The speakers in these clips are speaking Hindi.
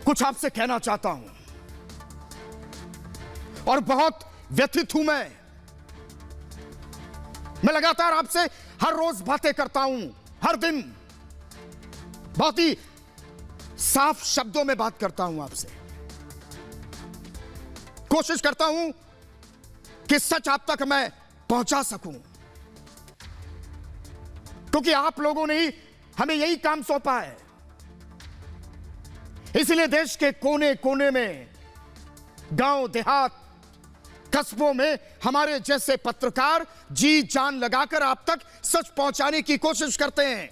कुछ आपसे कहना चाहता हूं और बहुत व्यथित हूं मैं लगातार आपसे हर रोज बातें करता हूं, हर दिन बहुत ही साफ शब्दों में बात करता हूं आपसे। कोशिश करता हूं कि सच आप तक मैं पहुंचा सकूं, क्योंकि आप लोगों ने ही हमें यही काम सौंपा है। इसलिए देश के कोने कोने में, गांव देहात कस्बों में हमारे जैसे पत्रकार जी जान लगाकर आप तक सच पहुंचाने की कोशिश करते हैं।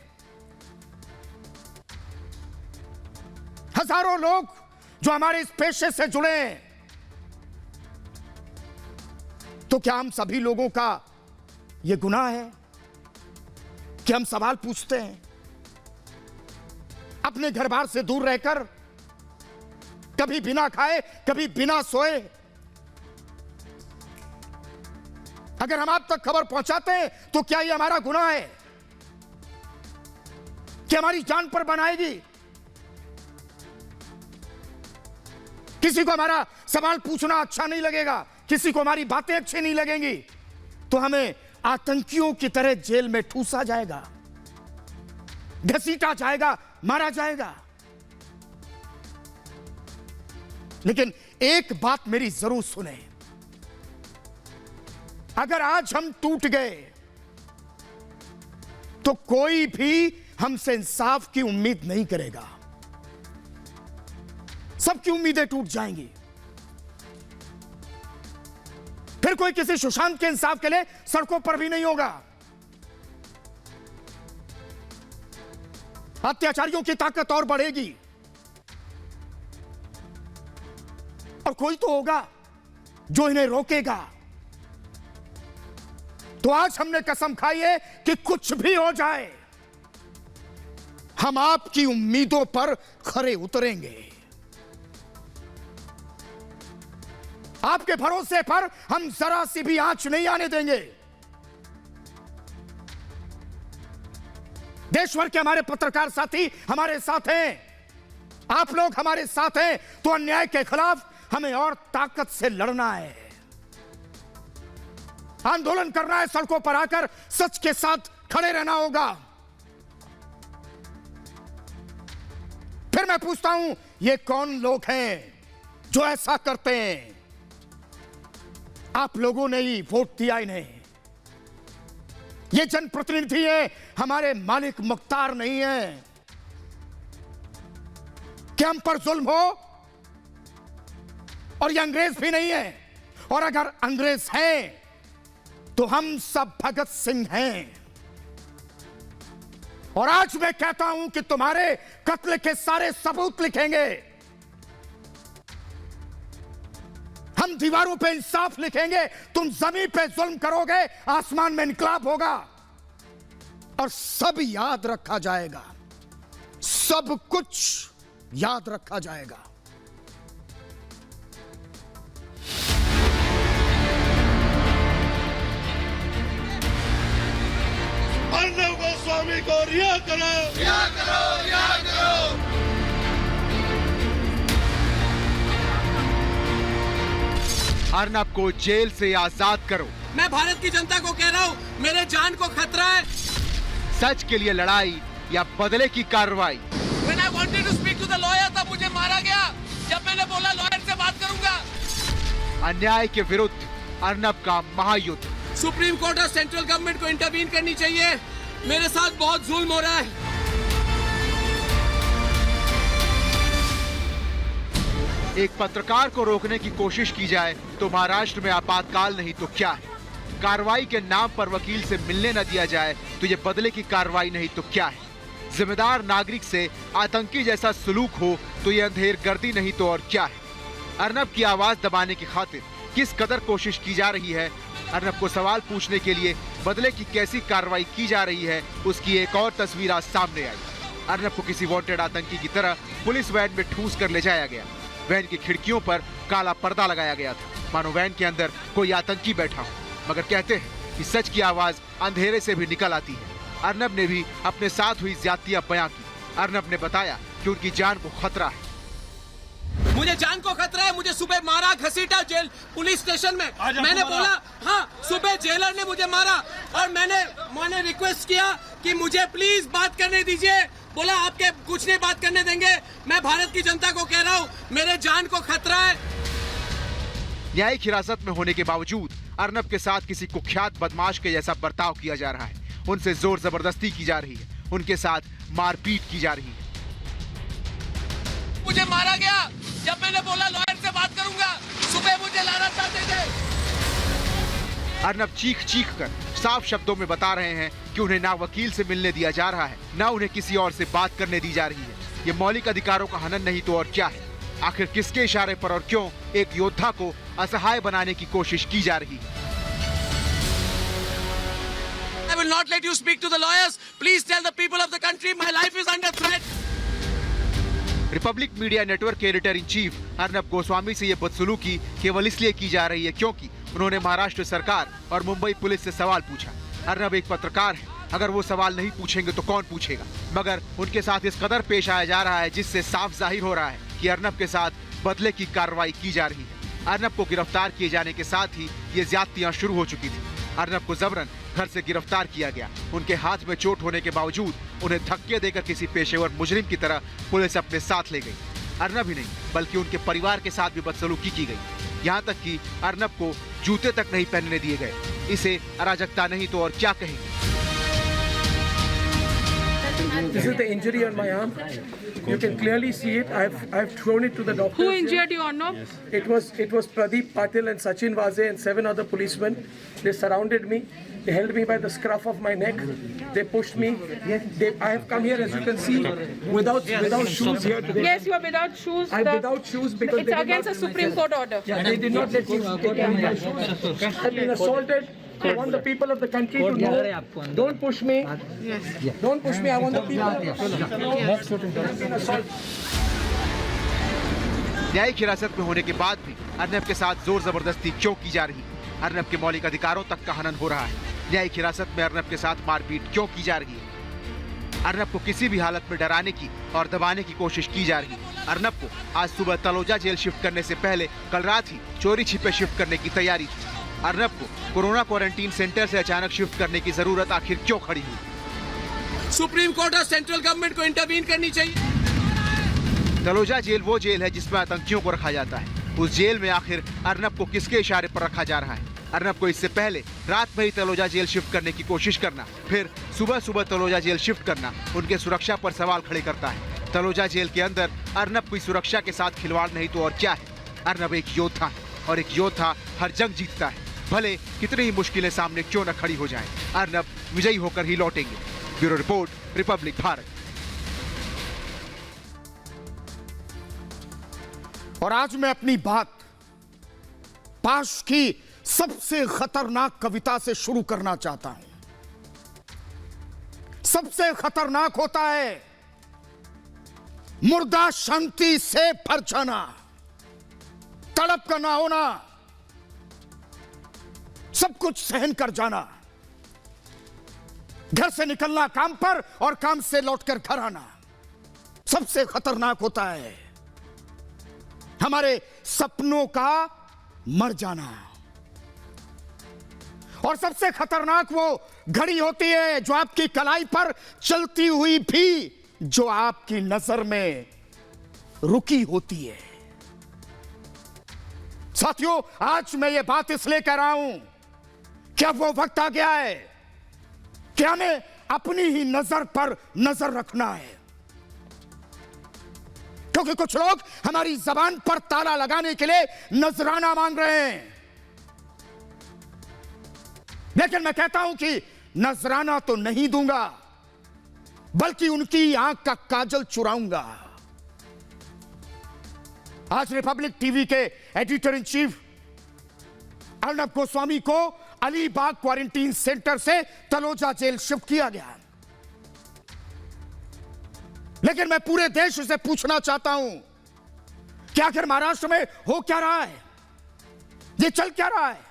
हजारों लोग जो हमारे इस पेशे से जुड़े हैं, तो क्या हम सभी लोगों का यह गुनाह है कि हम सवाल पूछते हैं? अपने घर बार से दूर रहकर, कभी बिना खाए, कभी बिना सोए, अगर हम आप तक खबर पहुंचाते हैं तो क्या यह हमारा गुनाह है कि हमारी जान पर बनाएगी? किसी को हमारा सवाल पूछना अच्छा नहीं लगेगा, किसी को हमारी बातें अच्छी नहीं लगेंगी, तो हमें आतंकियों की तरह जेल में ठूसा जाएगा, घसीटा जाएगा, मारा जाएगा। लेकिन एक बात मेरी जरूर सुने, अगर आज हम टूट गए तो कोई भी हमसे इंसाफ की उम्मीद नहीं करेगा। सबकी उम्मीदें टूट जाएंगी। फिर कोई किसी सुशांत के इंसाफ के लिए सड़कों पर भी नहीं होगा। अत्याचारियों की ताकत और बढ़ेगी, और कोई तो होगा जो इन्हें रोकेगा। तो आज हमने कसम खाई है कि कुछ भी हो जाए, हम आपकी उम्मीदों पर खरे उतरेंगे। आपके भरोसे पर हम जरा सी भी आंच नहीं आने देंगे। देश भर के हमारे पत्रकार साथी हमारे साथ हैं, आप लोग हमारे साथ हैं, तो अन्याय के खिलाफ हमें और ताकत से लड़ना है, आंदोलन करना है, सड़कों पर आकर सच के साथ खड़े रहना होगा। फिर मैं पूछता हूं, ये कौन लोग हैं जो ऐसा करते हैं? आप लोगों ने ही वोट दिया इन्हें। ये जनप्रतिनिधि है, हमारे मालिक मुख्तार नहीं है कि हम पर जुल्म हो, और ये अंग्रेज भी नहीं है, और अगर अंग्रेज हैं तो हम सब भगत सिंह हैं। और आज मैं कहता हूं कि तुम्हारे कत्ल के सारे सबूत लिखेंगे, हम दीवारों पे इंसाफ लिखेंगे, तुम जमीन पे जुल्म करोगे, आसमान में इनकलाब होगा, और सब याद रखा जाएगा, सब कुछ याद रखा जाएगा। अर्नब गोस्वामी को रिहा करो, रिहा करो, रिहा करो। अर्नब को जेल से आजाद करो। मैं भारत की जनता को कह रहा हूँ, मेरे जान को खतरा है। सच के लिए लड़ाई या बदले की कार्रवाई? When I wanted to speak to the lawyer, तब मुझे मारा गया। जब मैंने बोला लॉयर से बात करूंगा। अन्याय के विरुद्ध अर्नब का महायुद्ध। सुप्रीम कोर्ट और सेंट्रल गवर्नमेंट को इंटरवीन करनी चाहिए। मेरे साथ बहुत जुल्म हो रहा है। एक पत्रकार को रोकने की कोशिश की जाए तो महाराष्ट्र में आपातकाल नहीं तो क्या है? कार्रवाई के नाम पर वकील से मिलने न दिया जाए तो ये बदले की कार्रवाई नहीं तो क्या है? जिम्मेदार नागरिक से आतंकी जैसा सलूक हो तो ये अंधेरगर्दी नहीं तो और क्या है? अर्नब की आवाज दबाने की खातिर किस कदर कोशिश की जा रही है? अर्नब को सवाल पूछने के लिए बदले की कैसी कार्रवाई की जा रही है, उसकी एक और तस्वीर आज सामने आई। अर्नब को किसी वांटेड आतंकी की तरह पुलिस वैन में ठूस कर ले जाया गया। वैन की खिड़कियों पर काला पर्दा लगाया गया था, मानो वैन के अंदर कोई आतंकी बैठा हो। मगर कहते हैं कि सच की आवाज अंधेरे से भी निकल आती है। अर्नब ने भी अपने साथ हुई ज्यादतियां बयां की। अर्नब ने बताया कि उनकी जान को खतरा है। मुझे जान को खतरा है, मुझे सुबह मारा, घसीटा जेल पुलिस स्टेशन में। मैंने बोला हाँ, सुबह जेलर ने मुझे मारा और मैंने रिक्वेस्ट किया कि मुझे प्लीज बात करने दीजिए। बोला आपके कुछ नहीं बात करने देंगे। मैं भारत की जनता को कह रहा हूँ, मेरे जान को खतरा है। न्यायिक हिरासत में होने के बावजूद अर्नब के साथ किसी कुख्यात बदमाश के जैसा बर्ताव किया जा रहा है। उनसे जोर जबरदस्ती की जा रही है, उनके साथ मारपीट की जा रही है। मुझे मारा गया जब मैंने बोला लॉयर से बात करूंगा। सुबह मुझे लाना चाहते थे। अर्नब चीख चीख कर साफ शब्दों में बता रहे हैं कि उन्हें ना वकील से मिलने दिया जा रहा है, ना उन्हें किसी और से बात करने दी जा रही है। ये मौलिक अधिकारों का हनन नहीं तो और क्या है? आखिर किसके इशारे पर और क्यों एक योद्धा को असहाय बनाने की कोशिश की जा रही है? I will not let you speak to the lawyers. Please tell the people of the country my life is under threat. Republic Media Network के editor in chief Arnab Goswami से ये बदसलूकी केवल इसलिए की जा रही है क्योंकि उन्होंने महाराष्ट्र सरकार और मुंबई पुलिस से सवाल पूछा। अर्नब एक पत्रकार है, अगर वो सवाल नहीं पूछेंगे तो कौन पूछेगा? मगर उनके साथ इस कदर पेश आया जा रहा है जिससे साफ जाहिर हो रहा है कि अर्नब के साथ बदले की कार्रवाई की जा रही है। अर्नब को गिरफ्तार किए जाने के साथ ही ये ज्यादतियां शुरू हो चुकी थी। अर्नब को जबरन घर से गिरफ्तार किया गया। उनके हाथ में चोट होने के बावजूद उन्हें धक्के देकर किसी पेशेवर मुजरिम की तरह पुलिस अपने साथ ले गई। अर्नब ही नहीं बल्कि उनके परिवार के साथ भी बदसलूकी की गई। यहाँ तक कि अर्नब को जूते तक नहीं पहनने दिए गए। इसे अराजकता नहीं तो और क्या कहेंगे? This is the injury on my arm. You can clearly see it. I've thrown it to the doctor. Who injured you, Arnab? It was Pradeep Patil and Sachin Vaze and 7 other policemen. They surrounded me. They held me by the scruff of my neck. They pushed me. I have come here, as you can see, without shoes here today. Yes, you are without shoes. I'm without shoes because It's against a Supreme Court order. they did not let me take off my shoes. I've been assaulted. I want the people of the country to know. Don't push me. Don't push me. I want the people to know. I've been assaulted. न्यायिक हिरासत में होने के बाद भी अर्नब के साथ जोर जबरदस्ती क्यों की जा रही है? अर्नब के मौलिक अधिकारों तक का हनन हो रहा है। न्यायिक हिरासत में अर्नब के साथ मारपीट क्यों की जा रही है? अर्नब को किसी भी हालत में डराने की और दबाने की कोशिश की जा रही है। अर्नब को आज सुबह तलोजा जेल शिफ्ट करने से पहले कल रात ही चोरी छिपे शिफ्ट करने की तैयारी थी। अर्नब को कोरोना क्वारंटीन सेंटर से अचानक शिफ्ट करने की जरूरत आखिर क्यों खड़ी हुई? सुप्रीम कोर्ट और सेंट्रल गवर्नमेंट को इंटरवीन करनी चाहिए। तलोजा जेल वो जेल है जिसमें आतंकियों को रखा जाता है। उस जेल में आखिर अर्नब को किसके इशारे पर रखा जा रहा है? अर्नब को इससे पहले रात में ही तलोजा जेल शिफ्ट करने की कोशिश करना, फिर सुबह सुबह तलोजा जेल शिफ्ट करना उनके सुरक्षा पर सवाल खड़े करता है। तलोजा जेल के अंदर अर्नब की सुरक्षा के साथ खिलवाड़ नहीं तो और क्या है? अर्नब एक योद्धा है और एक योद्धा हर जंग जीतता है, भले कितनी ही मुश्किलें सामने क्यों न खड़ी हो जाएं। अर्नब विजयी होकर ही लौटेंगे। Bureau report, Republic Bharat. और आज मैं अपनी बात पाश की सबसे खतरनाक कविता से शुरू करना चाहता हूं। सबसे खतरनाक होता है मुर्दा शांति से भर जाना, तड़प का ना होना, सब कुछ सहन कर जाना, घर से निकलना काम पर और काम से लौटकर घर आना। सबसे खतरनाक होता है हमारे सपनों का मर जाना। और सबसे खतरनाक वो घड़ी होती है जो आपकी कलाई पर चलती हुई भी जो आपकी नजर में रुकी होती है। साथियों, आज मैं ये बात इसलिए कह रहा हूं कि अब वो वक्त आ गया है कि हमें अपनी ही नजर पर नजर रखना है, क्योंकि कुछ लोग हमारी जबान पर ताला लगाने के लिए नजराना मांग रहे हैं। लेकिन मैं कहता हूं कि नजराना तो नहीं दूंगा, बल्कि उनकी आंख का काजल चुराऊंगा। आज रिपब्लिक टीवी के editor in chief Arnab Goswami को अलीबाग क्वारंटीन सेंटर से तलोजा जेल शिफ्ट किया गया। लेकिन मैं पूरे देश से पूछना चाहता हूं कि आखिर महाराष्ट्र में हो क्या रहा है? ये चल क्या रहा है?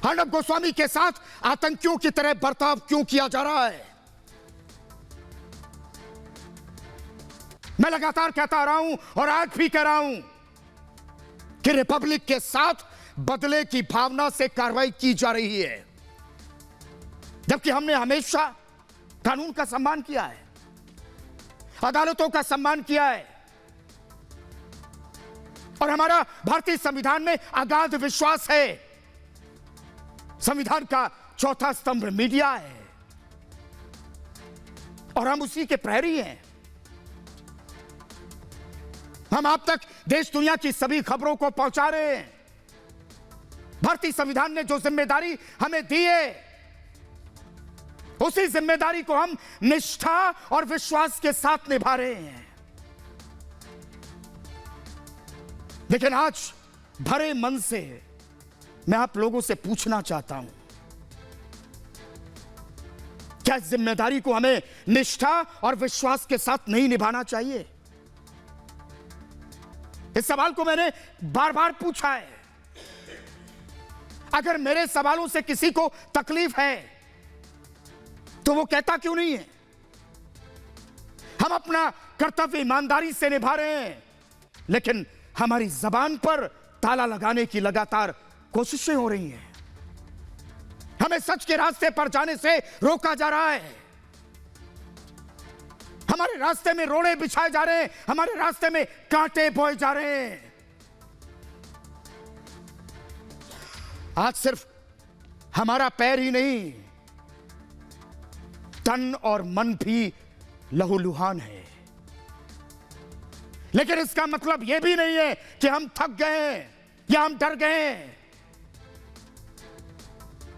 अर्नब गोस्वामी के साथ आतंकियों की तरह बर्ताव क्यों किया जा रहा है? मैं लगातार कहता रहा हूं और आज भी कह रहा हूं कि रिपब्लिक के साथ बदले की भावना से कार्रवाई की जा रही है, जबकि हमने हमेशा कानून का सम्मान किया है, अदालतों का सम्मान किया है और हमारा भारतीय संविधान में अगाध विश्वास है। संविधान का चौथा स्तंभ मीडिया है और हम उसी के प्रहरी हैं। हम आप तक देश दुनिया की सभी खबरों को पहुंचा रहे हैं। भारतीय संविधान ने जो जिम्मेदारी हमें दी है, उसी जिम्मेदारी को हम निष्ठा और विश्वास के साथ निभा रहे हैं। लेकिन आज भरे मन से मैं आप लोगों से पूछना चाहता हूं, क्या इस जिम्मेदारी को हमें निष्ठा और विश्वास के साथ नहीं निभाना चाहिए? इस सवाल को मैंने बार बार पूछा है। अगर मेरे सवालों से किसी को तकलीफ है तो वो कहता क्यों नहीं है? हम अपना कर्तव्य ईमानदारी से निभा रहे हैं, लेकिन हमारी जबान पर ताला लगाने की लगातार कोशिशें हो रही हैं। हमें सच के रास्ते पर जाने से रोका जा रहा है। हमारे रास्ते में रोड़े बिछाए जा रहे हैं, हमारे रास्ते में कांटे बोए जा रहे हैं। आज सिर्फ हमारा पैर ही नहीं, तन और मन भी लहूलुहान है। लेकिन इसका मतलब यह भी नहीं है कि हम थक गए हैं या हम डर गए हैं।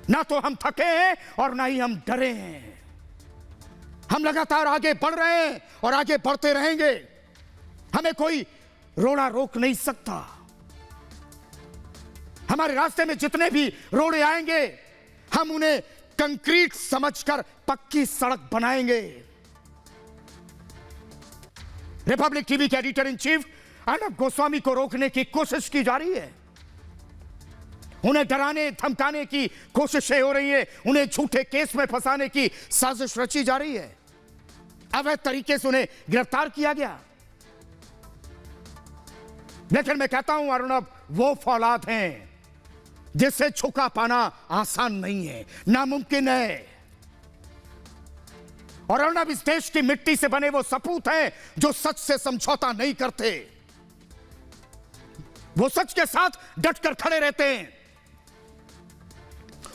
ना तो हम थके हैं और ना ही हम डरे हैं। हम लगातार आगे बढ़ रहे हैं और आगे बढ़ते रहेंगे। हमें कोई रोड़ा रोक नहीं सकता। हमारे रास्ते में जितने भी रोड़े आएंगे, हम उन्हें कंक्रीट समझकर पक्की सड़क बनाएंगे। रिपब्लिक टीवी के editor in chief Arnab Goswami को रोकने की कोशिश की जा रही है। उन्हें डराने धमकाने की कोशिशें हो रही है। उन्हें झूठे केस में फंसाने की साजिश रची जा रही है। अवैध तरीके से उन्हें गिरफ्तार किया गया। लेकिन मैं कहता हूं, अर्णब वो फौलाद हैं जिससे छुपा पाना आसान नहीं है, नामुमकिन है। और अर्णब इस देश की मिट्टी से बने वो सपूत हैं जो सच से समझौता नहीं करते। वो सच के साथ डटकर खड़े रहते हैं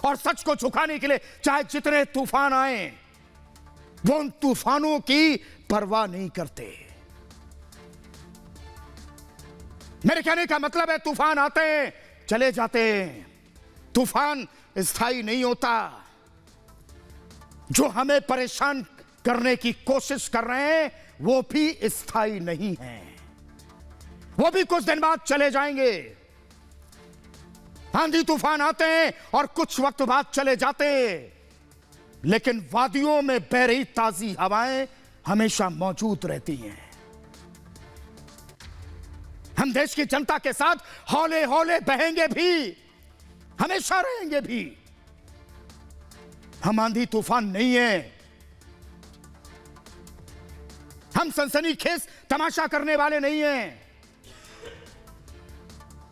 और सच को झुकाने के लिए चाहे जितने तूफान आए, वो उन तूफानों की परवाह नहीं करते। मेरे कहने का मतलब है, तूफान आते हैं चले जाते हैं, तूफान स्थायी नहीं होता। जो हमें परेशान करने की कोशिश कर रहे हैं वो भी स्थायी नहीं है। वो भी कुछ दिन बाद चले जाएंगे। आंधी तूफान आते हैं और कुछ वक्त बाद चले जाते हैं, लेकिन वादियों में बह रही ताजी हवाएं हमेशा मौजूद रहती हैं। हम देश की जनता के साथ हौले हौले बहेंगे भी, हमेशा रहेंगे भी। हम आंधी तूफान नहीं है। हम सनसनीखेज तमाशा करने वाले नहीं हैं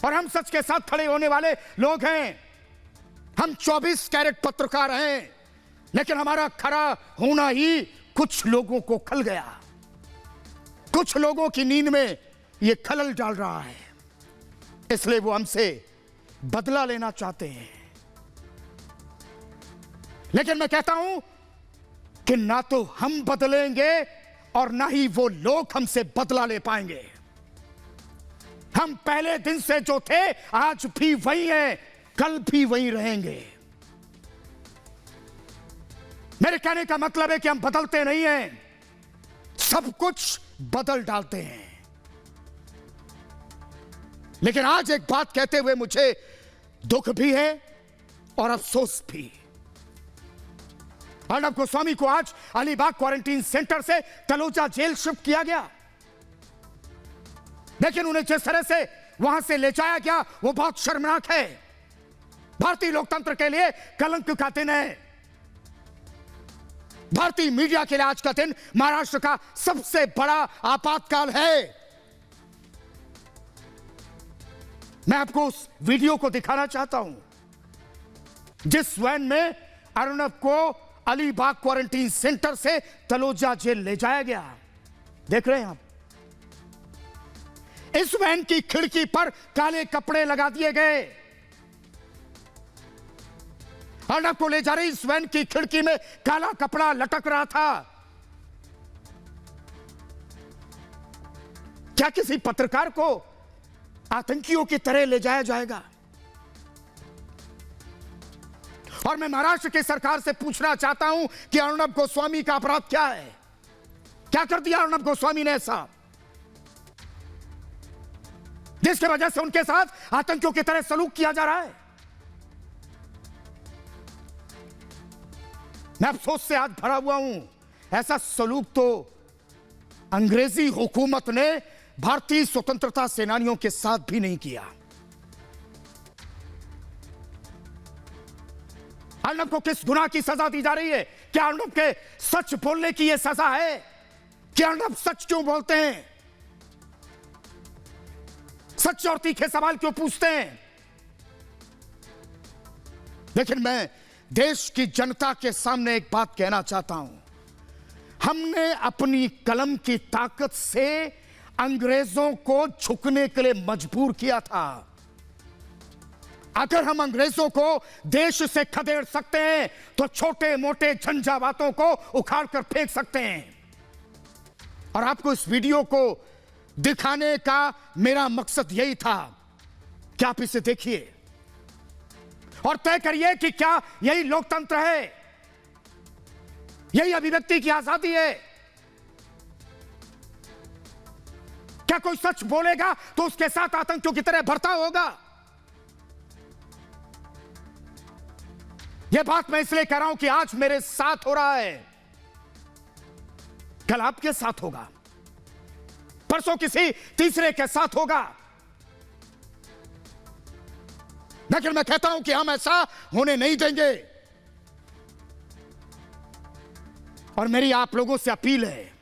और हम सच के साथ खड़े होने वाले लोग हैं। हम 24 कैरेट पत्रकार हैं, लेकिन हमारा खरा होना ही कुछ लोगों को खल गया। कुछ लोगों की नींद में यह खलल डाल रहा है, इसलिए वो हमसे बदला लेना चाहते हैं। लेकिन मैं कहता हूं कि ना तो हम बदलेंगे और ना ही वो लोग हमसे बदला ले पाएंगे। हम पहले दिन से जो थे आज भी वही हैं, कल भी वही रहेंगे। मेरे कहने का मतलब है कि हम बदलते नहीं हैं, सब कुछ बदल डालते हैं। लेकिन आज एक बात कहते हुए मुझे दुख भी है और अफसोस भी। अर्णब गोस्वामी को आज अलीबाग क्वारंटीन सेंटर से तलोजा जेल शिफ्ट किया गया, लेकिन उन्हें जिस तरह से वहां से ले जाया गया वो बहुत शर्मनाक है। भारतीय लोकतंत्र के लिए कलंक का दिन है। भारतीय मीडिया के लिए आज का दिन महाराष्ट्र का सबसे बड़ा आपातकाल है। मैं आपको उस वीडियो को दिखाना चाहता हूं जिस वैन में अर्नब को अलीबाग क्वारंटीन सेंटर से तलोजा जेल ले जाया गया। देख रहे हैं आप, इस वैन की खिड़की पर काले कपड़े लगा दिए गए। अर्नब को ले जा रही इस वैन की खिड़की में काला कपड़ा लटक रहा था। क्या किसी पत्रकार को आतंकियों की तरह ले जाया जाएगा? और मैं महाराष्ट्र की सरकार से पूछना चाहता हूं कि अर्नब गोस्वामी का अपराध क्या है? क्या कर दिया अर्नब गोस्वामी ने ऐसा जिसकी वजह से उनके साथ आतंकियों की तरह सलूक किया जा रहा है? मैं अफसोस से आज भरा हुआ हूं। ऐसा सलूक तो अंग्रेजी हुकूमत ने भारतीय स्वतंत्रता सेनानियों के साथ भी नहीं किया। अर्नब को किस गुनाह की सजा दी जा रही है? क्या अर्नब के सच बोलने की यह सजा है? क्या अर्नब सच क्यों बोलते हैं? सच और तीखे सवाल क्यों पूछते हैं? लेकिन मैं देश की जनता के सामने एक बात कहना चाहता हूं। हमने अपनी कलम की ताकत से अंग्रेजों को झुकने के लिए मजबूर किया था। अगर हम अंग्रेजों को देश से खदेड़ सकते हैं तो छोटे मोटे झंझावातों को उखाड़ कर फेंक सकते हैं। और आपको इस वीडियो को दिखाने का मेरा मकसद यही था कि आप इसे देखिए और तय करिए कि क्या यही लोकतंत्र है, यही अभिव्यक्ति की आजादी है? क्या कोई सच बोलेगा तो उसके साथ आतंकियों की तरह बर्ताव होगा? यह बात मैं इसलिए कह रहा हूं कि आज मेरे साथ हो रहा है, कल आपके साथ होगा, परसों किसी तीसरे के साथ होगा। लेकिन मैं कहता हूं कि हम ऐसा होने नहीं देंगे। और मेरी आप लोगों से अपील है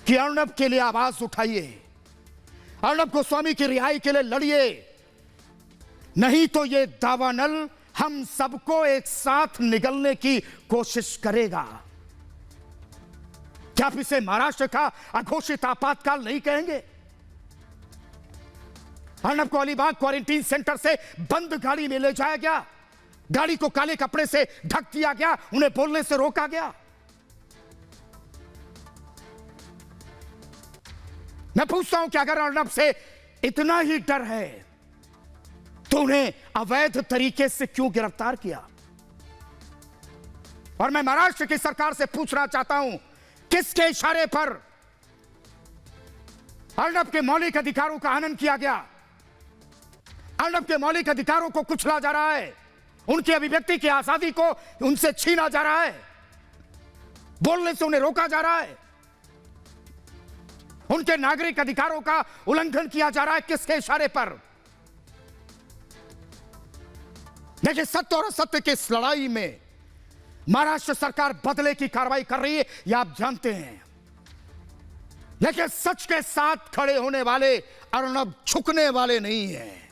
कि अर्नब के लिए आवाज उठाइए, अर्नब गोस्वामी की रिहाई के लिए लड़िए, नहीं तो यह दावानल हम सबको एक साथ निगलने की कोशिश करेगा। क्या आप इसे महाराष्ट्र का अघोषित आपातकाल नहीं कहेंगे? अर्नब को अलीबाग क्वारंटीन सेंटर से बंद गाड़ी में ले जाया गया, गाड़ी को काले कपड़े से ढक दिया गया, उन्हें बोलने से रोका गया। मैं पूछता हूं कि अगर अर्नब से इतना ही डर है तो उन्हें अवैध तरीके से क्यों गिरफ्तार किया? और मैं महाराष्ट्र की सरकार से पूछना चाहता हूं, किसके इशारे पर अर्नब के मौलिक अधिकारों का हनन किया गया? अर्नब के मौलिक अधिकारों को कुचला जा रहा है, उनकी अभिव्यक्ति की आजादी को उनसे छीना जा रहा है, बोलने से उन्हें रोका जा रहा है, उनके नागरिक अधिकारों का उल्लंघन किया जा रहा है। किसके इशारे पर? देखिए, सत्य और असत्य की इस लड़ाई में महाराष्ट्र सरकार बदले की कार्रवाई कर रही है, यह आप जानते हैं। लेकिन सच के साथ खड़े होने वाले अर्नब झुकने वाले नहीं हैं।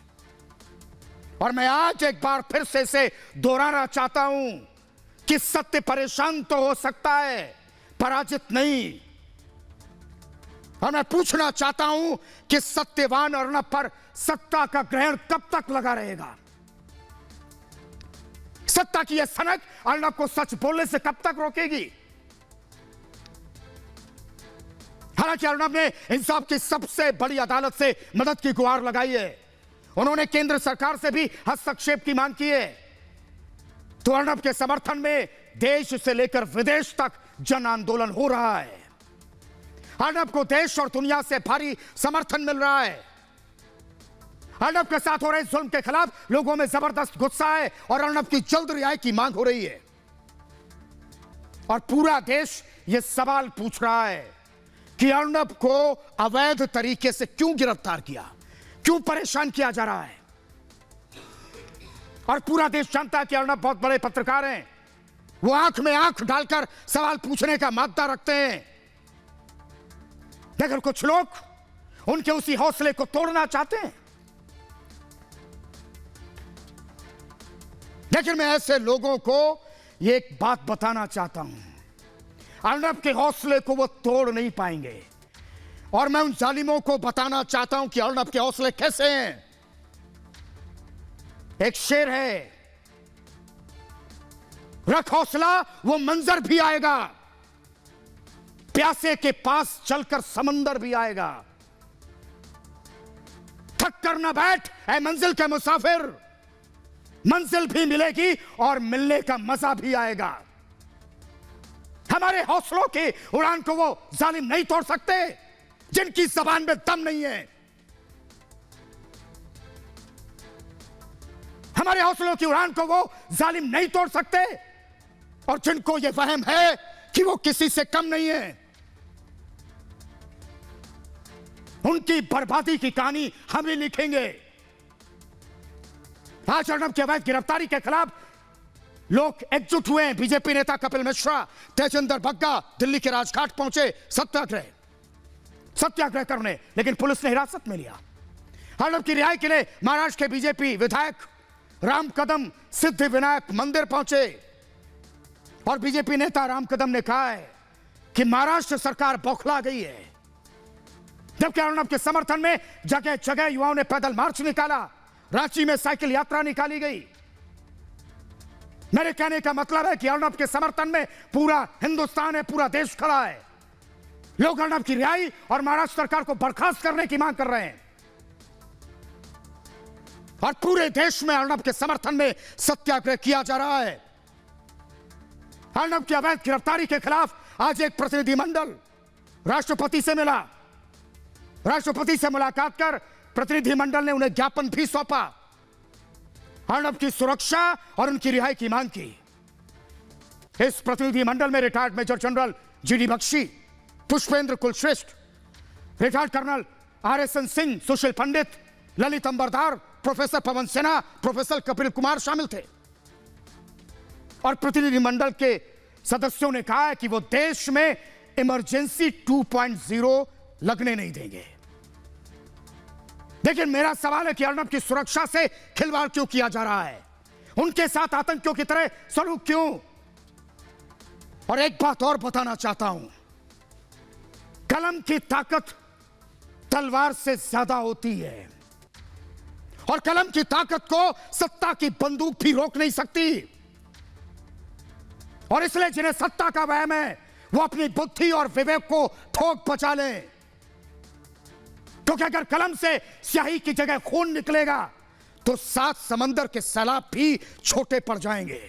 और मैं आज एक बार फिर से इसे दोहराना चाहता हूं कि सत्य परेशान तो हो सकता है, पराजित नहीं। और मैं पूछना चाहता हूं कि सत्यवान अर्नब पर सत्ता का ग्रहण कब तक लगा रहेगा? सत्ता की यह सनक अर्नब को सच बोलने से कब तक रोकेगी? हालांकि अर्नब ने इंसाफ की सबसे बड़ी अदालत से मदद की गुहार लगाई है, उन्होंने केंद्र सरकार से भी हस्तक्षेप की मांग की है। तो अर्नब के समर्थन में देश से लेकर विदेश तक जन आंदोलन हो रहा है। अर्नब को देश और दुनिया से भारी समर्थन मिल रहा है। अर्नब के साथ हो रहे जुल्म के खिलाफ लोगों में जबरदस्त गुस्सा है और अर्नब की जल्द रिहाई की मांग हो रही है। और पूरा देश यह सवाल पूछ रहा है कि अर्नब को अवैध तरीके से क्यों गिरफ्तार किया, क्यों परेशान किया जा रहा है? और पूरा देश जानता है कि अर्नब बहुत बड़े पत्रकार हैं, वो आंख में आंख डालकर सवाल पूछने का मादा रखते हैं, लेकिन कुछ लोग उनके उसी हौसले को तोड़ना चाहते हैं। लेकिन मैं ऐसे लोगों को ये एक बात बताना चाहता हूं, अर्नब के हौसले को वो तोड़ नहीं पाएंगे। और मैं उन जालिमों को बताना चाहता हूं कि अर्नब के हौसले कैसे हैं। एक शेर है, रख हौसला वो मंजर भी आएगा, प्यासे के पास चलकर समंदर भी आएगा। थक कर न बैठ ऐ मंजिल के मुसाफिर, मंजिल भी मिलेगी और मिलने का मजा भी आएगा। हमारे हौसलों की उड़ान को वो जालिम नहीं तोड़ सकते जिनकी जबान में दम नहीं है। हमारे हौसलों की उड़ान को वो जालिम नहीं तोड़ सकते और जिनको ये वहम है कि वो किसी से कम नहीं है, उनकी बर्बादी की कहानी हम ही लिखेंगे। आज अर्नब की अवैध गिरफ्तारी के खिलाफ लोग एकजुट हुए हैं। बीजेपी नेता कपिल मिश्रा, तेजेंद्र बग्गा दिल्ली के राजघाट पहुंचे सत्याग्रह करने, लेकिन पुलिस ने हिरासत में लिया। अर्नब की रिहाई के लिए महाराष्ट्र के बीजेपी विधायक राम कदम सिद्धि विनायक मंदिर पहुंचे और बीजेपी नेता राम कदम ने कहा है कि महाराष्ट्र सरकार बौखला गई है। जबकि अर्नब के समर्थन में जगह जगह युवाओं ने पैदल मार्च निकाला, रांची में साइकिल यात्रा निकाली गई। मेरे कहने का मतलब है कि अर्नब के समर्थन में पूरा हिंदुस्तान है, पूरा देश खड़ा है। लोग अर्नब की रिहाई और महाराष्ट्र सरकार को बर्खास्त करने की मांग कर रहे हैं और पूरे देश में अर्नब के समर्थन में सत्याग्रह किया जा रहा है। अर्नब की अवैध गिरफ्तारी के खिलाफ आज एक प्रतिनिधिमंडल राष्ट्रपति से मिला। राष्ट्रपति से मुलाकात कर प्रतिनिधिमंडल ने उन्हें ज्ञापन भी सौंपा, अर्नब की सुरक्षा और उनकी रिहाई की मांग की। इस प्रतिनिधिमंडल में retired major general G D Bakshi, Pushpendra Kulshreshtha, retired colonel RSN Singh, Sushil Pandit, Lalit Ambardar, professor Pawan Sinha, professor Kapil Kumar शामिल थे। और प्रतिनिधिमंडल के सदस्यों ने कहा है कि वो देश में इमरजेंसी 2.0 लगने नहीं देंगे। लेकिन मेरा सवाल है कि अर्नब की सुरक्षा से खिलवाड़ क्यों किया जा रहा है, उनके साथ आतंकियों की तरह सलूक क्यों। और एक बात और बताना चाहता हूं, कलम की ताकत तलवार से ज्यादा होती है और कलम की ताकत को सत्ता की बंदूक भी रोक नहीं सकती। और इसलिए जिन्हें सत्ता का वहम है वो अपनी बुद्धि और विवेक को ठोक बचा लें, क्योंकि अगर कलम से स्याही की जगह खून निकलेगा तो 7 समंदर के सैलाब भी छोटे पड़ जाएंगे।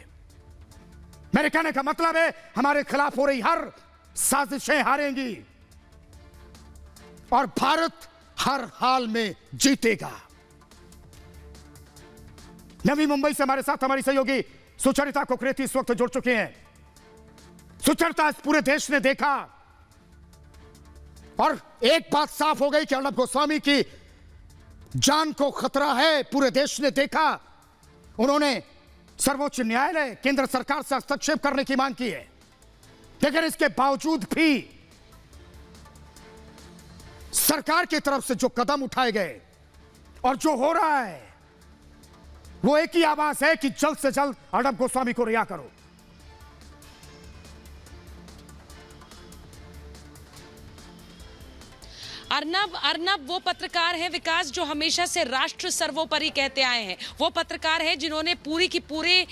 मेरे कहने का मतलब है हमारे खिलाफ हो रही हर साजिशें हारेंगी और भारत हर हाल में जीतेगा। नवी मुंबई से हमारे साथ हमारी सहयोगी सुचरिता कुकरेती इस वक्त जुड़ चुके हैं। सुचरिता, इस पूरे देश ने देखा और एक बात साफ हो गई कि अर्नब गोस्वामी की जान को खतरा है। पूरे देश ने देखा, उन्होंने सर्वोच्च न्यायालय, केंद्र सरकार से हस्तक्षेप करने की मांग की है, लेकिन इसके बावजूद भी सरकार की तरफ से जो कदम उठाए गए और जो हो रहा है वो एक ही आवाज है कि जल्द से जल्द अर्नब गोस्वामी को रिहा करो। अर्नब वो पत्रकार हैं विकास जो हमेशा से राष्ट्र सर्वोपरि कहते आए हैं। वो पत्रकार हैं जिन्होंने पूरी की पूरे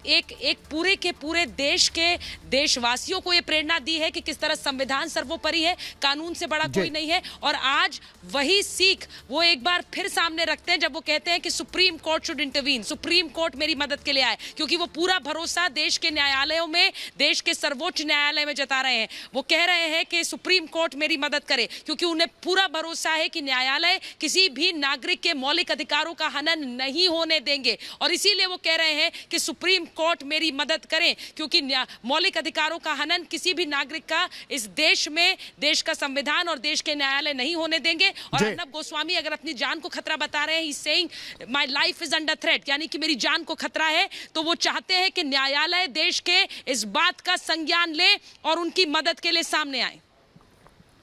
एक पूरे के पूरे देश के देशवासियों को ये प्रेरणा दी है कि किस तरह संविधान सर्वोपरि है, कानून से बड़ा कोई नहीं है। और आज वही सीख वो एक बार फिर सामने रखते हैं जब वो कहते हैं कि supreme court should intervene, supreme court मेरी मदद के लिए आए, क्योंकि वो पूरा भरोसा देश के न्यायालयों में, देश के सर्वोच्च न्यायालय में जता रहे हैं। वो कह रहे हैं कि सुप्रीम कोर्ट मेरी मदद करे, क्योंकि क्योंकि उन्हें पूरा भरोसा है कि न्यायालय किसी भी नागरिक के मौलिक अधिकारों का हनन नहीं होने देंगे। और इसीलिए वो कह रहे हैं कि सुप्रीम कोर्ट मेरी मदद करें, क्योंकि मौलिक अधिकारों का हनन किसी भी नागरिक का इस देश में, देश का संविधान और देश के न्यायालय नहीं होने देंगे। और अर्नब गोस्वामी अगर अपनी जान को खतरा बता रहे हैं, he saying my life is under threat, यानी कि मेरी जान को खतरा है, तो वो चाहते हैं कि न्यायालय देश के इस बात का संज्ञान ले और उनकी मदद के लिए सामने आए।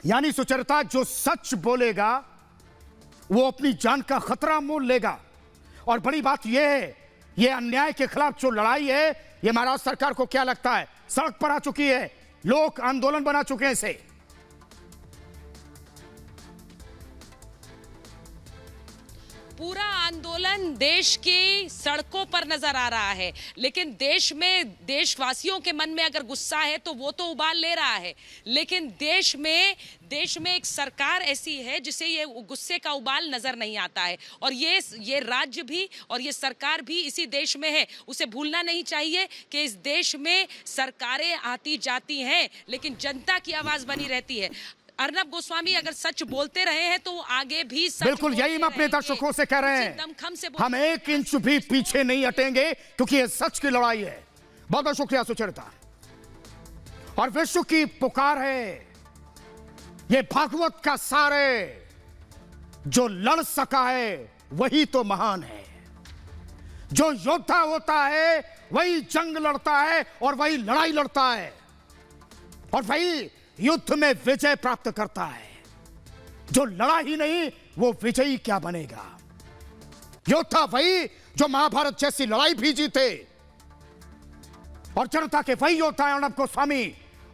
यानी सुचरिता, जो सच बोलेगा वो अपनी जान का खतरा मोल लेगा। और बड़ी बात यह है, ये अन्याय के खिलाफ जो लड़ाई है, ये महाराष्ट्र सरकार को क्या लगता है, सड़क पर आ चुकी है, लोग आंदोलन बना चुके हैं इसे। पूरा आंदोलन देश की सड़कों पर नजर आ रहा है, लेकिन देश में, देशवासियों के मन में अगर गुस्सा है तो वो तो उबाल ले रहा है, लेकिन देश में एक सरकार ऐसी है जिसे ये गुस्से का उबाल नजर नहीं आता है। और ये राज्य भी और ये सरकार भी इसी देश में है। उसे भूलना नहीं चाहिए कि इस देश में सरकारें आती जाती हैं, लेकिन जनता की आवाज बनी रहती है। अर्नब गोस्वामी अगर सच बोलते रहे हैं तो आगे भी सच बिल्कुल यही हम अपने दर्शकों से कह रहे हैं, दमखम से हम एक इंच भी पीछे नहीं हटेंगे, क्योंकि ये सच की लड़ाई है। बहुत बहुत शुक्रिया सुचरिता। और विश्व की पुकार है, ये भागवत का सार है, जो लड़ सका है वही तो महान है। जो योद्धा होता है वही जंग लड़ता है और वही लड़ाई लड़ता है और वही युद्ध में विजय प्राप्त करता है। जो लड़ा ही नहीं वो विजयी क्या बनेगा। योद्धा वही जो महाभारत जैसी लड़ाई भी जीते, और जनता के वही योद्धा है अर्नब गोस्वामी।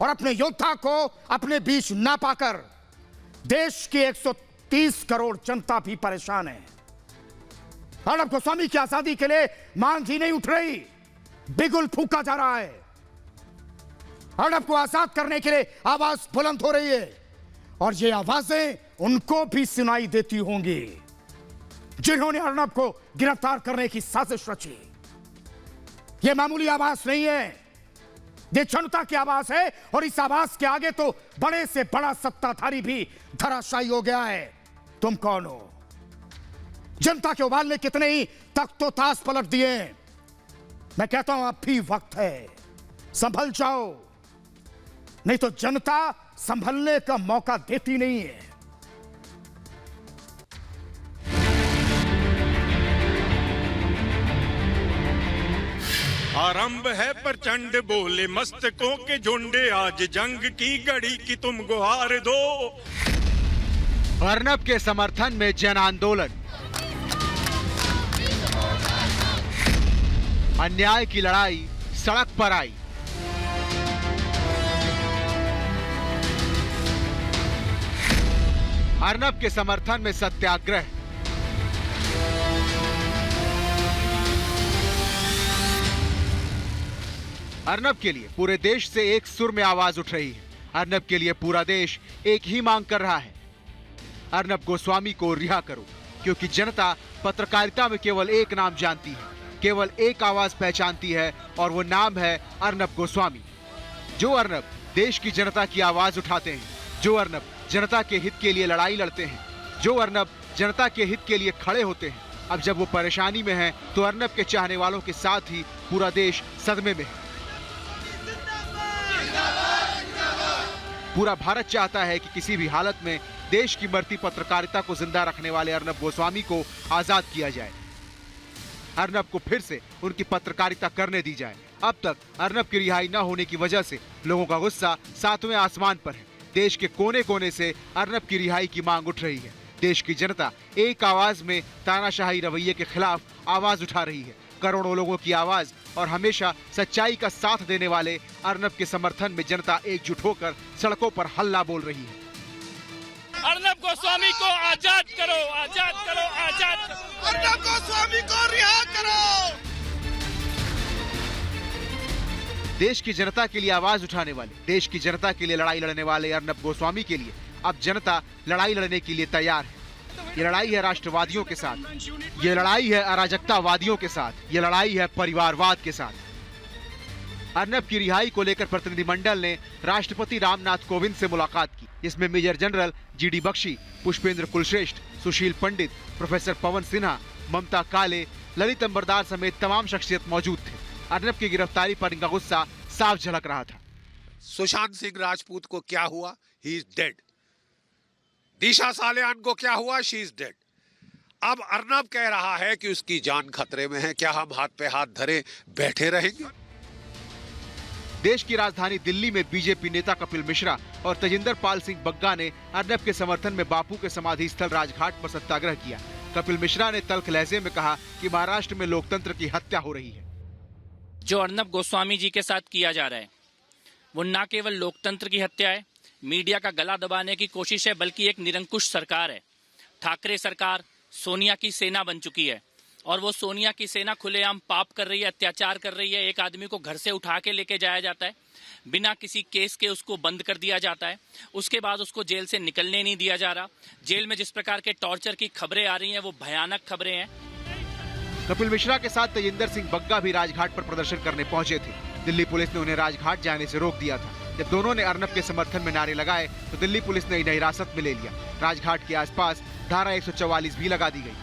और अपने योद्धा को अपने बीच ना पाकर देश की 130 करोड़ जनता भी परेशान है। अर्नब गोस्वामी की आजादी के लिए मांग ही नहीं उठ रही, बिगुल फूंका जा रहा है। अर्नब को आजाद करने के लिए आवाज बुलंद हो रही है, और ये आवाजें उनको भी सुनाई देती होंगी जिन्होंने अर्नब को गिरफ्तार करने की साजिश रची। ये मामूली आवाज नहीं है, ये जनता की आवाज है, और इस आवाज के आगे तो बड़े से बड़ा सत्ताधारी भी धराशायी हो गया है। तुम कौन हो? जनता के उबाल ने कितने ही तख्तो ताश पलट दिए। मैं कहता हूं अब भी वक्त है, संभल जाओ, नहीं तो जनता संभलने का मौका देती नहीं है। आरंभ है प्रचंड बोले मस्तकों के झुंडे, आज जंग की घड़ी की तुम गुहार दो। अर्नब के समर्थन में जन आंदोलन, अन्याय की लड़ाई सड़क पर आई। अर्नब के समर्थन में सत्याग्रह, अर्नब के लिए पूरे देश से एक सुर में आवाज उठ रही है। अर्नब के लिए पूरा देश एक ही मांग कर रहा है, अर्नब गोस्वामी को रिहा करो, क्योंकि जनता पत्रकारिता में केवल एक नाम जानती है, केवल एक आवाज पहचानती है, और वो नाम है अर्नब गोस्वामी। जो अर्नब देश की जनता की आवाज उठाते हैं, जो अर्नब जनता के हित के लिए लड़ाई लड़ते हैं, जो अर्नब जनता के हित के लिए खड़े होते हैं, अब जब वो परेशानी में हैं, तो अर्नब के चाहने वालों के साथ ही पूरा देश सदमे में है। पूरा भारत चाहता है कि किसी भी हालत में देश की मरती पत्रकारिता को जिंदा रखने वाले अर्नब गोस्वामी को आजाद किया जाए, अर्नब को फिर से उनकी पत्रकारिता करने दी जाए। अब तक अर्नब की रिहाई न होने की वजह से लोगों का गुस्सा 7वें आसमान पर है। देश के कोने कोने से अर्नब की रिहाई की मांग उठ रही है। देश की जनता एक आवाज में तानाशाही रवैये के खिलाफ आवाज उठा रही है। करोड़ों लोगों की आवाज और हमेशा सच्चाई का साथ देने वाले अर्नब के समर्थन में जनता एकजुट होकर सड़कों पर हल्ला बोल रही है। अर्नब गोस्वामी को आजाद करो, आजाद करो, आजाद करो। अर्नब गोस्वामी को रिहा करो। देश की जनता के लिए आवाज उठाने वाले, देश की जनता के लिए लड़ाई लड़ने वाले अर्नब गोस्वामी के लिए अब जनता लड़ाई लड़ने के लिए तैयार है। ये लड़ाई है राष्ट्रवादियों के साथ, ये लड़ाई है अराजकतावादियों के साथ, ये लड़ाई है परिवारवाद के साथ। अर्नब की रिहाई को लेकर प्रतिनिधिमंडल ने राष्ट्रपति रामनाथ कोविंद से मुलाकात की। जिसमें major general G D Bakshi, Pushpendra Kulshreshtha, Sushil Pandit, professor Pawan Sinha, Mamta Kale, Lalit Ambardar समेत तमाम शख्सियत मौजूद थे। अर्नब की गिरफ्तारी पर इनका गुस्सा साफ झलक रहा था। सुशांत सिंह राजपूत को क्या हुआ? He is dead. Disha Salian को क्या हुआ? She is dead. अब अर्नब कह रहा है कि उसकी जान खतरे में है। क्या हम हाथ पे हाथ धरे बैठे रहेंगे? देश की राजधानी दिल्ली में बीजेपी नेता कपिल मिश्रा और तेजिंदर पाल सिंह बग्गा ने अर्नब के समर्थन में बापू के समाधि स्थल राजघाट पर सत्याग्रह किया। कपिल मिश्रा ने तल्ख लहजे में कहा कि महाराष्ट्र में लोकतंत्र की हत्या हो रही है। जो अर्नब गोस्वामी जी के साथ किया जा रहा है वो न केवल लोकतंत्र की हत्या है, मीडिया का गला दबाने की कोशिश है, बल्कि एक निरंकुश सरकार है। ठाकरे सरकार सोनिया की सेना बन चुकी है और वो सोनिया की सेना खुलेआम पाप कर रही है, अत्याचार कर रही है। एक आदमी को घर से उठा के लेके जाया जाता है, बिना किसी केस के उसको बंद कर दिया जाता है, उसके बाद उसको जेल से निकलने नहीं दिया जा रहा। जेल में जिस प्रकार के टॉर्चर की खबरें आ रही हैं वो भयानक खबरें हैं। कपिल मिश्रा के साथ तेजिंदर सिंह बग्गा भी राजघाट पर प्रदर्शन करने पहुंचे थे। दिल्ली पुलिस ने उन्हें राजघाट जाने से रोक दिया था। जब दोनों ने अर्नब के समर्थन में नारे लगाए तो दिल्ली पुलिस ने इन्हें हिरासत में ले लिया। राजघाट के आसपास धारा 144 भी लगा दी गई।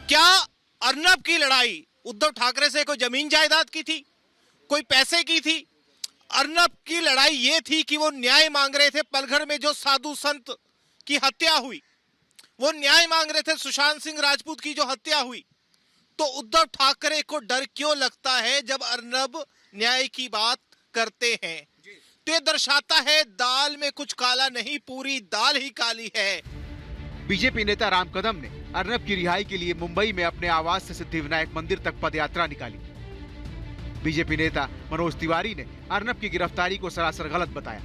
क्या अर्नब की लड़ाई उद्धव ठाकरे से कोई जमीन जायदाद की थी, कोई पैसे की थी? अर्नब की लड़ाई ये थी कि वो न्याय मांग रहे थे। पलघर में जो साधु संत की हत्या हुई, वो न्याय मांग रहे थे। सुशांत सिंह राजपूत की जो हत्या हुई, तो उद्धव ठाकरे को डर क्यों लगता है जब अर्नब न्याय की बात करते हैं? तो ये दर्शाता है दाल में कुछ काला नहीं, पूरी दाल ही काली है। बीजेपी नेता राम कदम ने अर्नब की रिहाई के लिए मुंबई में अपने आवास से सिद्धिविनायक मंदिर तक पदयात्रा निकाली। बीजेपी नेता मनोज तिवारी ने अर्नब की गिरफ्तारी को सरासर गलत बताया।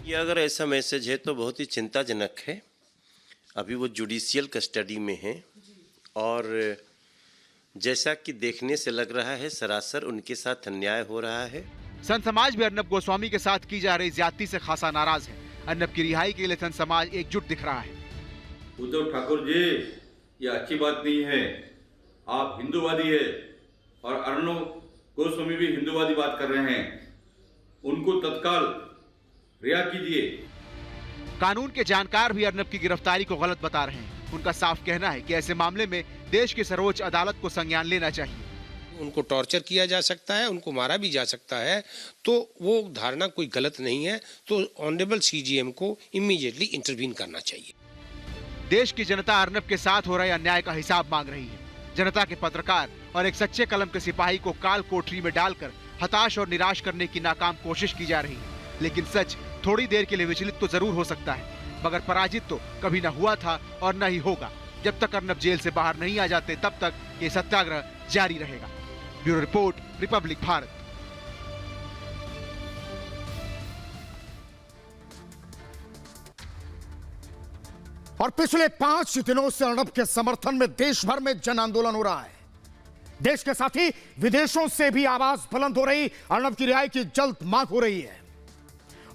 ये अगर ऐसा मैसेज है तो बहुत ही चिंताजनक है। अभी वो जुडिशियल कस्टडी में है और जैसा कि देखने से लग रहा है सरासर उनके साथ अन्याय हो रहा है। संत समाज भी अर्नब गोस्वामी के साथ की जा रही ज्यादती से खासा नाराज है। अर्नब की रिहाई के लिए संत समाज एकजुट दिख रहा है। उद्धव ठाकुर जी, ये अच्छी बात नहीं है। आप हिंदूवादी है और अर्नब गोस्वामी भी हिंदूवादी बात कर रहे हैं। उनको तत्काल रिहा कीजिए। कानून के जानकार भी अर्नब की गिरफ्तारी को गलत बता रहे हैं। उनका साफ कहना है कि ऐसे मामले में देश की सर्वोच्च अदालत को संज्ञान लेना चाहिए। उनको टॉर्चर किया जा सकता है, उनको मारा भी जा सकता है, तो वो धारणा कोई गलत नहीं है। तो ऑनरेबल सीजीएम को इमीडिएटली इंटरवीन करना चाहिए। देश की जनता अर्नब के साथ हो रहे अन्याय का हिसाब मांग रही है। जनता के पत्रकार और एक सच्चे कलम के सिपाही को काल कोठरी में डालकर हताश और निराश करने की नाकाम कोशिश की जा रही है। लेकिन सच थोड़ी देर के लिए विचलित तो जरूर हो सकता है, मगर पराजित तो कभी न हुआ था और न ही होगा। जब तक अर्नब जेल से बाहर नहीं आ जाते तब तक ये सत्याग्रह जारी रहेगा। Bureau report, Republic Bharat. और पिछले 5 दिनों से अर्नब के समर्थन में देश भर में जन आंदोलन हो रहा है। देश के साथ ही विदेशों से भी आवाज बुलंद हो रही, अर्नब की रिहाई की जल्द मांग हो रही है।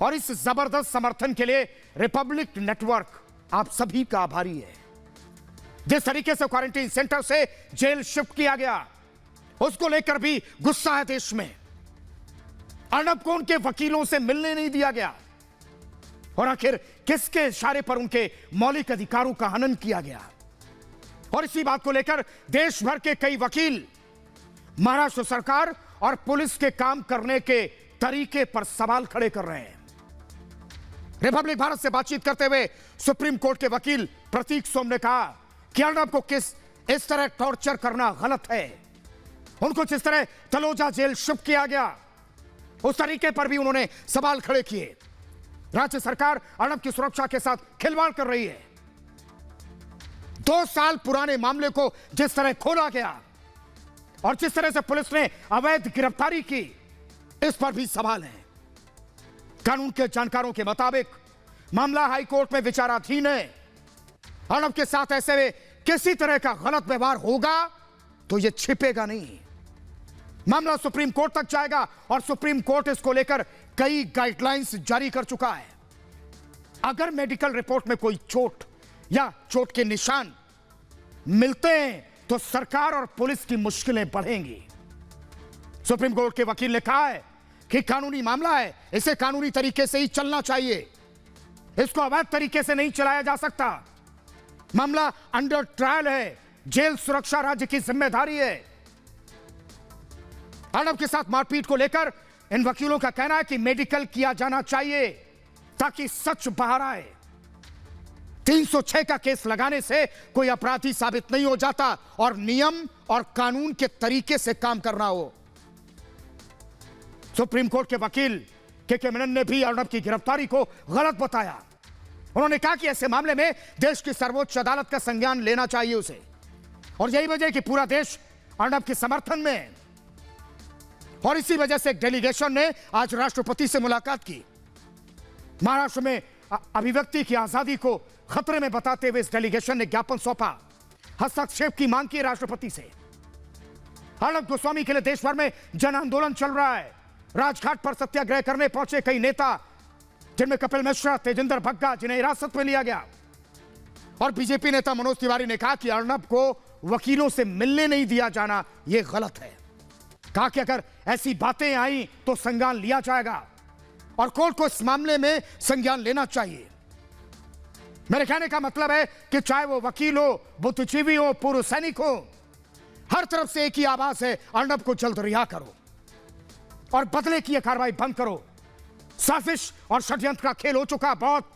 और इस जबरदस्त समर्थन के लिए रिपब्लिक नेटवर्क आप सभी का आभारी है। जिस तरीके से क्वारंटीन सेंटर से जेल शिफ्ट किया गया, उसको लेकर भी गुस्सा है देश में। अर्नब को उनके वकीलों से मिलने नहीं दिया गया और आखिर किसके इशारे पर उनके मौलिक अधिकारों का हनन किया गया। और इसी बात को लेकर देश भर के कई वकील महाराष्ट्र सरकार और पुलिस के काम करने के तरीके पर सवाल खड़े कर रहे हैं। रिपब्लिक भारत से बातचीत करते हुए सुप्रीम कोर्ट के वकील प्रतीक सोम ने कहा कि अर्नब को इस तरह टॉर्चर करना गलत है। उनको जिस तरह तलोजा जेल शिफ्ट किया गया, उस तरीके पर भी उन्होंने सवाल खड़े किए। राज्य सरकार अर्नब की सुरक्षा के साथ खिलवाड़ कर रही है। 2 साल पुराने मामले को जिस तरह खोला गया और जिस तरह से पुलिस ने अवैध गिरफ्तारी की, इस पर भी सवाल है। कानून के जानकारों के मुताबिक मामला हाईकोर्ट में विचाराधीन है। अर्नब के साथ ऐसे में किसी तरह का गलत व्यवहार होगा तो यह छिपेगा नहीं। मामला सुप्रीम कोर्ट तक जाएगा और सुप्रीम कोर्ट इसको लेकर कई गाइडलाइंस जारी कर चुका है। अगर मेडिकल रिपोर्ट में कोई चोट या चोट के निशान मिलते हैं तो सरकार और पुलिस की मुश्किलें बढ़ेंगी। सुप्रीम कोर्ट के वकील ने कहा है कि कानूनी मामला है, इसे कानूनी तरीके से ही चलना चाहिए। इसको अवैध तरीके से नहीं चलाया जा सकता। मामला अंडर ट्रायल है, जेल सुरक्षा राज्य की जिम्मेदारी है। अर्नब के साथ मारपीट को लेकर इन वकीलों का कहना है कि मेडिकल किया जाना चाहिए ताकि सच बाहर आए। 306 का केस लगाने से कोई अपराधी साबित नहीं हो जाता और नियम और कानून के तरीके से काम करना हो। सुप्रीम कोर्ट के वकील के मेनन ने भी अर्नब की गिरफ्तारी को गलत बताया। उन्होंने कहा कि ऐसे मामले में देश की सर्वोच्च अदालत का संज्ञान लेना चाहिए उसे, और यही वजह है कि पूरा देश अर्नब के समर्थन में है। और इसी वजह से एक डेलीगेशन ने आज राष्ट्रपति से मुलाकात की। महाराष्ट्र में अभिव्यक्ति की आजादी को खतरे में बताते हुए इस डेलीगेशन ने ज्ञापन सौंपा, हस्तक्षेप की मांग की राष्ट्रपति से। अर्नब गोस्वामी के लिए देश भर में जन आंदोलन चल रहा है। राजघाट पर सत्याग्रह करने पहुंचे कई नेता, जिनमें कपिल मिश्रा, तेजिंदर भग्गा, जिन्हें हिरासत में लिया गया। और बीजेपी नेता मनोज तिवारी ने कहा कि अर्नब को वकीलों से मिलने नहीं दिया जाना यह गलत है। कहा कि अगर ऐसी बातें आई तो संज्ञान लिया जाएगा और कोर्ट को इस मामले में संज्ञान लेना चाहिए। मेरे कहने का मतलब है कि चाहे वो वकील हो, बुद्धिजीवी हो, पूर्व सैनिक हो, हर तरफ से एक ही आवाज है, अर्नब को जल्द रिहा करो और बदले की यह कार्रवाई बंद करो। साजिश और षड्यंत्र का खेल हो चुका बहुत,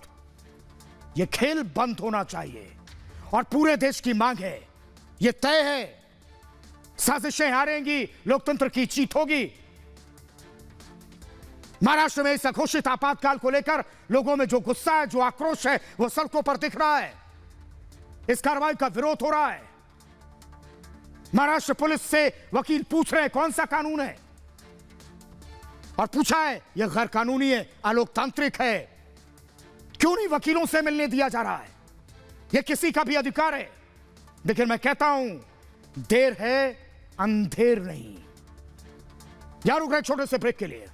यह खेल बंद होना चाहिए और पूरे देश की मांग है, यह तय है। साजिशें हारेंगी, लोकतंत्र की जीत होगी। महाराष्ट्र में इस घोषित आपातकाल को लेकर लोगों में जो गुस्सा है, जो आक्रोश है, वो सड़कों पर दिख रहा है। इस कार्रवाई का विरोध हो रहा है। महाराष्ट्र पुलिस से वकील पूछ रहे हैं कौन सा कानून है, और पूछा है यह गैर कानूनी है, अलोकतांत्रिक है, क्यों नहीं वकीलों से मिलने दिया जा रहा है? यह किसी का भी अधिकार है। लेकिन मैं कहता हूं, देर है अंधेर नहीं। यार रुक रहे छोटे से ब्रेक के लिए।